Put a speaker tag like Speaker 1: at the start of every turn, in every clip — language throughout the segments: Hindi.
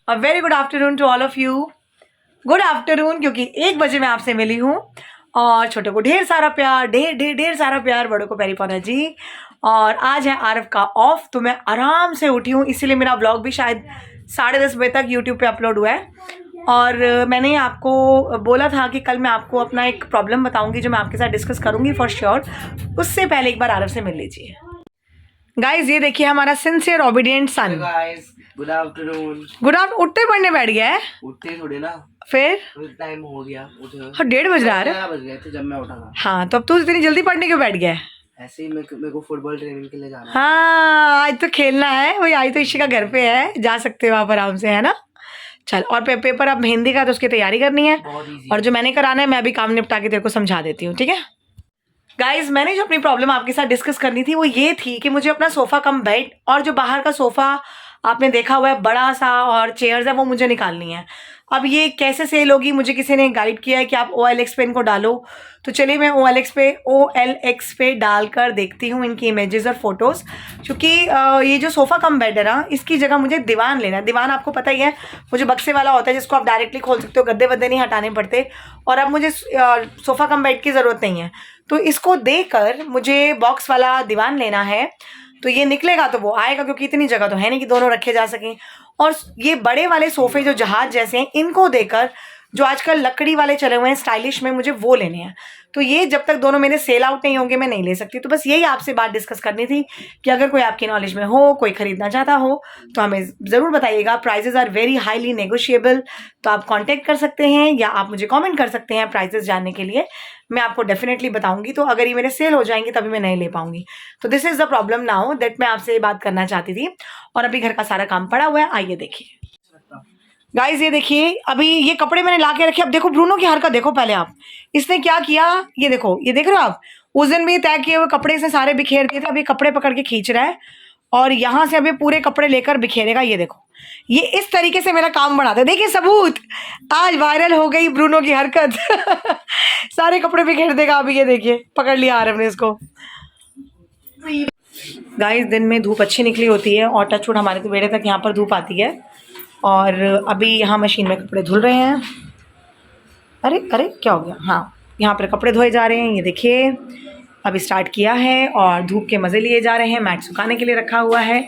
Speaker 1: A very good afternoon to all of you. Good afternoon, क्योंकि 1 बजे मैं आपसे मिली हूँ और छोटे को ढेर सारा प्यार, ढेर सारा प्यार, बड़ों को प्यारी पौना जी। और आज है आरव का ऑफ, तो मैं आराम से उठी हूँ, इसीलिए मेरा ब्लॉग भी शायद 10:30 बजे तक यूट्यूब पे अपलोड हुआ है। और मैंने आपको बोला था कि कल मैं आपको अपना एक प्रॉब्लम बताऊंगी जो मैं आपके साथ डिस्कस करूंगी फॉर श्योर। उससे पहले एक बार आरव से मिल लीजिए। गाइज ये देखिए हमारा sincere obedient son.
Speaker 2: Good afternoon.
Speaker 1: Good afternoon. उठते पढ़ने बैठ गया है?
Speaker 2: उठते थोड़े ना,
Speaker 1: फिर
Speaker 2: टाइम हो गया उठे।
Speaker 1: हाँ 1:30 बज रहा है।
Speaker 2: 11 बज गए थे जब मैं उठा था।
Speaker 1: हाँ तो अब तू इतनी जल्दी पढ़ने क्यों बैठ गया है?
Speaker 2: ऐसे ही मेरे को फुटबॉल ट्रेनिंग के लिए जाना है।
Speaker 1: हाँ आज तो खेलना है, वही आज तो इशिका घर पे है, जा सकते हो आप आराम से, है ना। चल, और पेपर अब हिंदी का तो उसकी तैयारी करनी है, और जो मैंने कराना है मैं अभी काम निपटा के तेरे को समझा देती हूँ, ठीक है। गाइज मैंने जो अपनी प्रॉब्लम आपके साथ डिस्कस करनी थी वो ये थी कि मुझे अपना सोफ़ा कम बेड और जो बाहर का सोफ़ा आपने देखा हुआ है बड़ा सा और चेयर्स है वो मुझे निकालनी है। अब ये कैसे सेल होगी, मुझे किसी ने गाइड किया है कि आप OLX पे इनको डालो, तो चलिए मैं OLX पे डालकर देखती हूँ इनकी इमेजेस और फोटोज़। क्योंकि ये जो सोफ़ा कम बेड है ना, इसकी जगह मुझे दीवान लेना है। दीवान आपको पता ही है वो जो बक्से वाला होता है जिसको आप डायरेक्टली खोल सकते हो, गद्दे वद्दे नहीं हटाने पड़ते। और अब मुझे सोफ़ा कम बेड की ज़रूरत नहीं है, तो इसको देकर मुझे बॉक्स वाला दीवान लेना है। तो ये निकलेगा तो वो आएगा, क्योंकि इतनी जगह तो है नहीं कि दोनों रखे जा सकें। और ये बड़े वाले सोफ़े जो जहाज जैसे हैं, इनको देकर जो आजकल लकड़ी वाले चले हुए हैं स्टाइलिश में, मुझे वो लेने हैं। तो ये जब तक दोनों मेरे सेल आउट नहीं होंगे मैं नहीं ले सकती। तो बस यही आपसे बात डिस्कस करनी थी कि अगर कोई आपकी नॉलेज में हो, कोई ख़रीदना चाहता हो तो हमें ज़रूर बताइएगा। Prices are very highly negotiable, तो आप कांटेक्ट कर सकते हैं या आप मुझे कमेंट कर सकते हैं प्राइजेज़ जानने के लिए। मैं आपको डेफिनेटली बताऊंगी। तो अगर ये मेरे सेल हो जाएंगे तभी मैं नहीं ले पाऊंगी। तो this is the problem now that मैं आपसे ये बात करना चाहती थी। और अभी घर का सारा काम पड़ा हुआ है, आइए देखिए। गाइज ये देखिए, अभी ये कपड़े मैंने ला के रखे। अब देखो ब्रूनो की हरकत देखो पहले आप, इसने क्या किया ये देखो, ये देख रहे हो आप। उस दिन भी तय किए हुए कपड़े से सारे बिखेर दिए थे, अभी कपड़े पकड़ के खींच रहा है और यहाँ से अभी पूरे कपड़े लेकर बिखेरेगा। ये देखो, ये इस तरीके से मेरा काम बढ़ाता है। देखिए सबूत, आज वायरल हो गई ब्रूनो की हरकत सारे कपड़े बिखेर देगा अभी। ये देखिए पकड़ लिया आरव ने इसको। गाइस दिन में धूप अच्छी निकली होती है और टचवुड हमारे तो बेड़े तक यहाँ पर धूप आती है। और अभी यहाँ मशीन में कपड़े धुल रहे हैं। अरे अरे क्या हो गया, हाँ यहाँ पर कपड़े धोए जा रहे हैं। ये देखिए अभी स्टार्ट किया है और धूप के मज़े लिए जा रहे हैं। मैट सुखाने के लिए रखा हुआ है।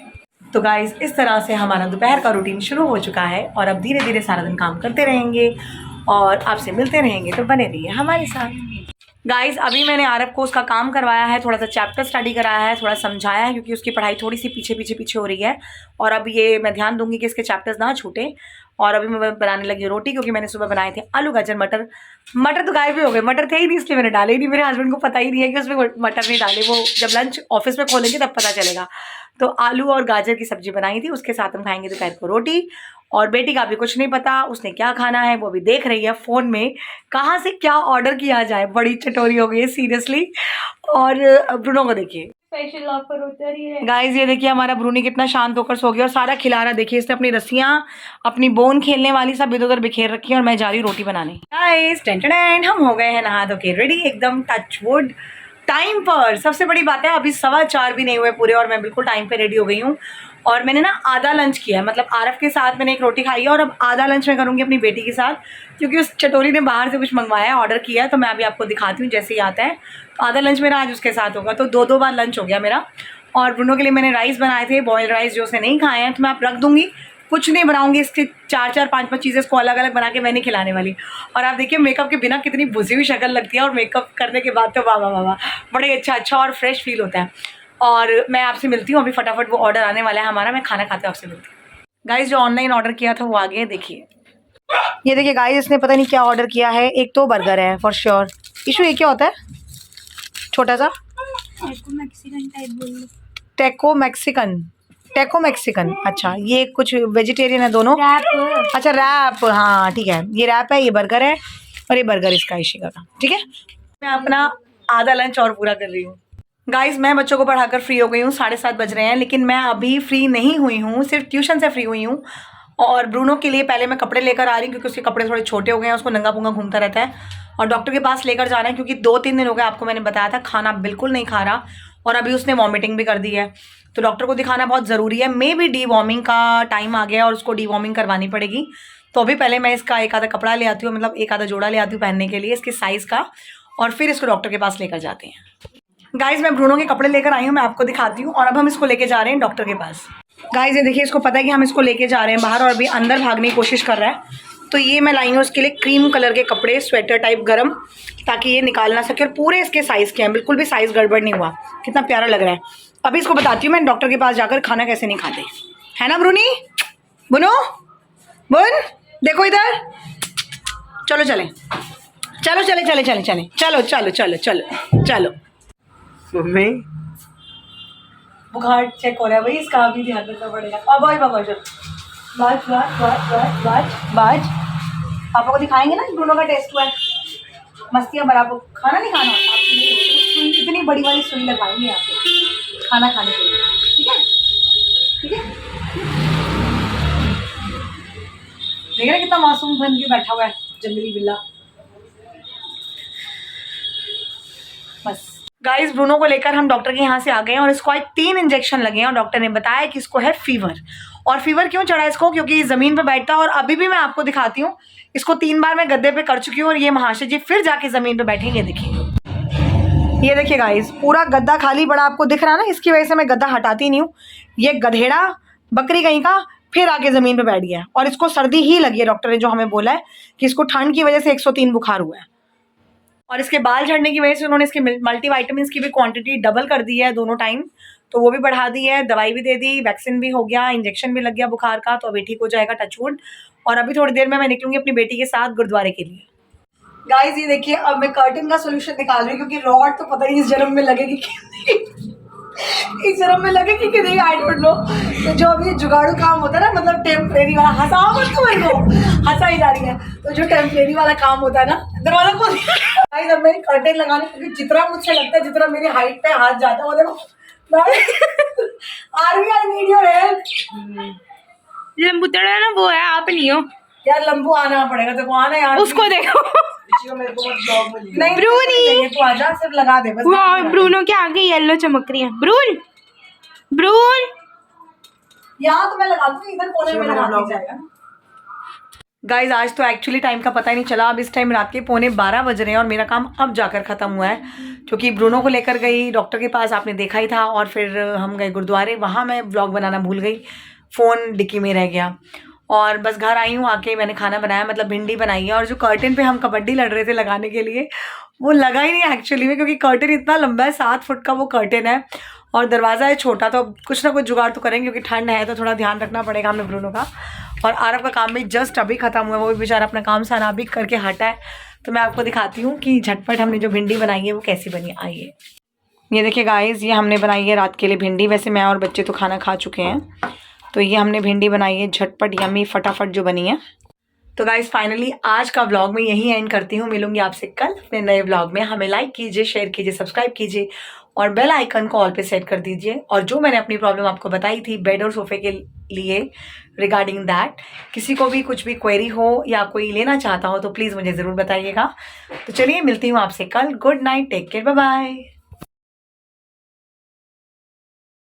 Speaker 1: तो गाइस इस तरह से हमारा दोपहर का रूटीन शुरू हो चुका है और अब धीरे धीरे सारा दिन काम करते रहेंगे और आपसे मिलते रहेंगे, तो बने रहिए हमारे साथ। गाइस अभी मैंने आरव को उसका काम करवाया है, थोड़ा सा चैप्टर स्टडी कराया है, थोड़ा समझाया है, क्योंकि उसकी पढ़ाई थोड़ी सी पीछे हो रही है। और अब ये मैं ध्यान दूंगी कि इसके चैप्टर्स ना छूटे। और अभी मैं बनाने लगी रोटी, क्योंकि मैंने सुबह बनाए थे आलू गाजर मटर। मटर तो गायब भी हो गए, मटर थे ही नहीं इसलिए मैंने डाले ही नहीं। मेरे हस्बैंड को पता ही नहीं है कि उसमें मटर नहीं डाले, वो जब लंच ऑफिस में खोलेंगे तब पता चलेगा। तो आलू और गाजर की सब्जी बनाई थी, उसके साथ हम खाएंगे दोपहर को रोटी। और बेटी का भी कुछ नहीं पता उसने क्या खाना है, वो भी देख रही है फ़ोन में कहाँ से क्या ऑर्डर किया जाए। बड़ी चटोरी हो गई है सीरियसली। और ब्रूनो को देखिए,
Speaker 3: स्पेशल ऑफर होता रही है।
Speaker 1: गाइस ये देखिए हमारा ब्रूनी कितना शांत होकर सो गया और सारा खिला रहा। देखिए इसने अपनी रस्सियाँ, अपनी बोन खेलने वाली सब इधर उधर बिखेर रखी है और मैं जा रही हूँ रोटी बनाने। गाइस टेंटेन हम हो गए हैं नहा धो के रेडी, एकदम टचवुड टाइम पर। सबसे बड़ी बात है अभी 4:15 भी नहीं हुए पूरे और मैं बिल्कुल टाइम पे रेडी हो गई हूँ। और मैंने ना आधा लंच किया है, मतलब आरव के साथ मैंने एक रोटी खाई है और अब आधा लंच मैं करूँगी अपनी बेटी के साथ, क्योंकि उस चटोरी ने बाहर से कुछ मंगवाया है, ऑर्डर किया है। तो मैं अभी आपको दिखाती हूँ जैसे ही आता है। तो आधा लंच मेरा आज उसके साथ होगा, तो 2 बार लंच हो गया मेरा। और ब्रूनो के लिए मैंने राइस बनाए थे, बॉयल्ड राइस, जो उसने नहीं खाए हैं तो मैं आप रख दूँगी, कुछ नहीं बनाऊंगी। इसकी 4-4, 5-5 चीज़ें इसको अलग अलग बना के मैं नहीं खिलाने वाली। और आप देखिए मेकअप के बिना कितनी बुझी हुई शक्ल लगती है और मेकअप करने के बाद तो वाह वाह वाह वाह, बड़े अच्छा और फ्रेश फील होता है। और मैं आपसे मिलती हूँ अभी, फटाफट वो ऑर्डर आने वाला है हमारा, मैं खाना खाते आपसे मिलती हूँ। गाइस जो ऑनलाइन ऑर्डर किया था वो आ गया, देखिए। ये देखिए गाइस इसने पता नहीं क्या ऑर्डर किया है। एक तो बर्गर है फॉर श्योर। इशू ये क्या होता है छोटा सा?
Speaker 3: मैक्सिकन टाइप बोल लो।
Speaker 1: Taco Mexican. अच्छा ये कुछ वेजिटेरियन है दोनों।
Speaker 3: रैप।
Speaker 1: अच्छा रैप, हाँ ठीक है, ये रैप है, ये बर्गर है और ये बर्गर इसका इशिका का, ठीक है। मैं अपना आधा लंच और पूरा कर रही हूँ। गाइस मैं बच्चों को पढ़ाकर फ्री हो गई हूँ, 7:30 बज रहे हैं, लेकिन मैं अभी फ्री नहीं हुई हूँ, सिर्फ ट्यूशन से फ्री हुई हूँ। और ब्रूनो के लिए पहले मैं कपड़े लेकर आ रही हूँ, क्योंकि उसके कपड़े थोड़े छोटे हो गए हैं, उसको नंगा पुंगा घूमता रहता है। और डॉक्टर के पास लेकर जाना है, क्योंकि 2-3 दिन हो गए, आपको मैंने बताया था खाना बिल्कुल नहीं खा रहा और अभी उसने वॉमिटिंग भी कर दी है। तो डॉक्टर को दिखाना बहुत ज़रूरी है। मे बी डीवॉर्मिंग का टाइम आ गया और उसको डीवॉर्मिंग करवानी पड़ेगी। तो अभी पहले मैं इसका एक आधा कपड़ा ले आती हूँ, मतलब एक आधा जोड़ा ले आती हूँ पहनने के लिए इसके साइज़ का, और फिर इसको डॉक्टर के पास लेकर जाते हैं। गाइज मैं ब्रूनो के कपड़े लेकर आई हूँ, मैं आपको दिखाती हूँ। और अब हम इसको लेके जा रहे हैं डॉक्टर के पास। गाइज ये देखिए, इसको पता है कि हम इसको लेके जा रहे हैं बाहर, और अभी अंदर भागने की कोशिश कर रहा है। तो ये मैं लाई हूँ उसके लिए क्रीम कलर के कपड़े, स्वेटर टाइप गरम, ताकि ये निकाल ना सके। और पूरे इसके साइज़ के हैं, बिल्कुल भी साइज़ गड़बड़ नहीं हुआ। कितना प्यारा लग रहा है। अभी इसको बताती हूँ मैं डॉक्टर के पास जाकर खाना कैसे नहीं खाते, है ना ब्रूनी? बुनो बुन देखो इधर, चलो चले चलो चले चले चले चले चलो चलो चलो चलो चलो।
Speaker 2: मम्मी
Speaker 1: बुखार चेक हो रहा है भाई इसका, अभी ध्यान रखना पड़ेगा। अब बाज बाबा चलो, बाज बाज बाज बाज बाज बाज। पापा को दिखाएंगे ना ब्रूनो का टेस्ट हुआ है। मस्तियाँ बराबर, खाना नहीं खाना आपको नहीं होगा। सुई, इतनी बड़ी वाली सुई लगवाएंगे आपको खाना खाने के लिए, ठीक है? ठीक है, देख रहे कितना मासूम बन के बैठा हुआ है जंगली बिल्ला। बस गाइस, ब्रूनो को लेकर हम डॉक्टर के यहाँ से आ गए हैं और इसको आज 3 इंजेक्शन लगे हैं। और डॉक्टर ने बताया कि इसको है फीवर। और फीवर क्यों चढ़ा इसको? क्योंकि ज़मीन पे बैठता है। और अभी भी मैं आपको दिखाती हूँ, इसको 3 बार मैं गद्दे पे कर चुकी हूँ और ये महाशय जी फिर जाके ज़मीन पे बैठेंगे। देखिए, ये देखिए गाइस, पूरा गद्दा खाली बड़ा आपको दिख रहा है ना, इसकी वजह से मैं गद्दा हटाती नहीं हूँ। ये गधेड़ा बकरी कहीं का फिर आके ज़मीन पे बैठ गया। और इसको सर्दी ही लगी है, डॉक्टर ने जो हमें बोला है कि इसको ठंड की वजह से 103 बुखार हुआ है। और इसके बाल झड़ने की वजह से उन्होंने इसके मल्टीविटामिन्स की भी क्वांटिटी डबल कर दी है दोनों टाइम, तो वो भी बढ़ा दी है। दवाई भी दे दी, वैक्सीन भी हो गया, इंजेक्शन भी लग गया बुखार का, तो अभी ठीक हो जाएगा, टचवुड। और अभी थोड़ी देर में मैं निकलूंगी अपनी बेटी के साथ गुरुद्वारे के लिए। गाइस ये देखिए, अब मैं कर्टन का सोल्यूशन निकाल रही हूँ, क्योंकि रॉड तो पता नहीं इस जन्म में लगेगी कि नहीं, इस जन्म में लगेगी कि नहीं, आई डोंट नो। तो जो अभी जुगाड़ू काम होता है ना, मतलब टेम्परेरी वाला, हंसाओ मत तो मेरे को, हंसा ही जा रही है। तो जो टेम्परेरी वाला काम होता है ना, दरवाजा खोल गाइस, अब मैं कर्टन लगाने, क्योंकि जितना मुझसे लगता है, जितना मेरी हाइट पे हाथ जाता है, वो देखो Aarvi, I need your help.
Speaker 3: लंबू तड़ा ना वो है, आप नहीं हो
Speaker 1: यार, लंबू आना पड़ेगा, देखो आना यार,
Speaker 3: उसको देखो।
Speaker 2: मेरे को मत ब्लॉग में
Speaker 1: नहीं
Speaker 3: ब्रूनी,
Speaker 1: तू आजा, सिर्फ लगा दे बस।
Speaker 3: वाह, ब्रूनो के आगे येलो चमक रही है। ब्रून ब्रून,
Speaker 1: यहाँ तो मैं लगा दूंगी, इधर कोने में लगा दी जाएगा। गाइज आज तो एक्चुअली टाइम का पता ही नहीं चला। अब इस टाइम रात के 11:15 बज रहे हैं और मेरा काम अब जाकर ख़त्म हुआ है, क्योंकि ब्रूनो को लेकर गई डॉक्टर के पास, आपने देखा ही था। और फिर हम गए गुरुद्वारे, वहाँ मैं व्लॉग बनाना भूल गई, फ़ोन डिक्की में रह गया। और बस घर आई हूँ, आके मैंने खाना बनाया, मतलब भिंडी बनाई है। और जो कर्टन पे हम कबड्डी लड़ रहे थे लगाने के लिए, वो लगा ही नहीं एक्चुअली में, क्योंकि कर्टन इतना लंबा है, 7 फुट का वो कर्टन है और दरवाज़ा है छोटा। तो कुछ ना कुछ जुगाड़ तो करेंगे, क्योंकि ठंड है तो थोड़ा ध्यान रखना पड़ेगा हमने ब्रूनो का। और आरव का काम भी जस्ट अभी ख़त्म हुआ है, वो भी बेचारा अपना काम सारा भी करके हटा है। तो मैं आपको दिखाती हूँ कि झटपट हमने जो भिंडी बनाई है वो कैसी बनी। आइए, ये देखिए गाइस, ये हमने बनाई है रात के लिए भिंडी। वैसे मैं और बच्चे तो खाना खा चुके हैं, तो ये हमने भिंडी बनाई है झटपट, यम्मी, फटाफट जो बनी है। तो गाइस फाइनली आज का व्लॉग मैं यही एंड करती हूँ। मिलूंगी आपसे कल अपने नए व्लॉग में। हमें लाइक कीजिए, शेयर कीजिए, सब्सक्राइब कीजिए और बेल आइकन को ऑल पे सेट कर दीजिए। और जो मैंने अपनी प्रॉब्लम आपको बताई थी बेड और सोफे के लिए, रिगार्डिंग दैट, किसी को भी कुछ भी क्वेरी हो या कोई लेना चाहता हो तो प्लीज़ मुझे ज़रूर बताइएगा। तो चलिए मिलती हूँ आपसे कल। Good night, take care, bye bye.